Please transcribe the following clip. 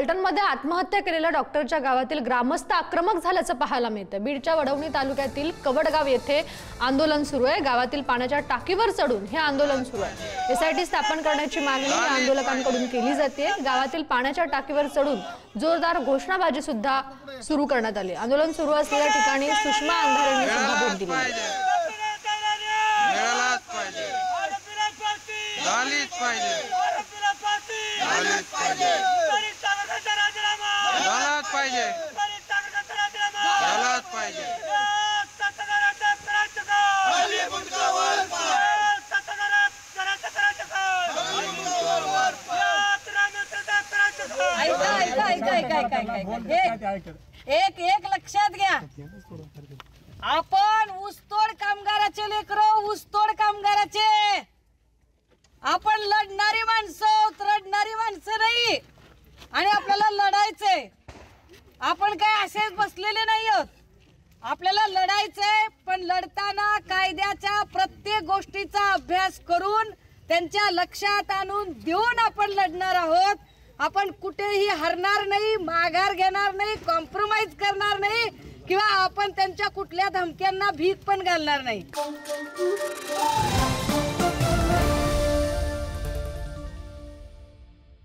फलटणमध्ये आत्महत्या केलेल्या डॉक्टरच्या गावातील ग्रामस्थ आक्रमक झाल्याचं पाहायला मिळतं। बीडच्या वडवणी तालुक्यातील कवडगाव येथे आंदोलन सुरू आहे। गावातील पाण्याच्या टाकीवर चढून हे आंदोलन सुरू आहे। एसआयटी स्थापन करण्याची मागणी या आंदोलकांकडून केली जाते। गावातील पाण्याच्या टाकीवर चढून जोरदार घोषणाबाजी सुद्धा सुरू करण्यात आली। आंदोलन सुरू असलेल्या ठिकाणी सुषमा अंधारेंनी सुद्धा भेट दिली। एक लक्षात घ्या, आपण ऊसतोड कामगाराचे लेकरं, ऊसतोड कामगाराचे आपण लढणारी माणसं, रडणारी माणसं नाही। आणि आपल्याला लढायचंय, आपण काय असेच बसलेले नाही आहोत। आपल्याला लढायचंय, पण लढताना कायद्याच्या प्रत्येक गोष्टीचा अभ्यास करून त्यांच्या लक्षात आणून देऊन आपण लढणार आहोत। आपण कुठेही हरणार नाही, माघार घेणार नाही, कॉम्प्रोमाइज करणार नाही किंवा आपण त्यांच्या कुठल्या धमक्यांना भीक पण घालणार नाही।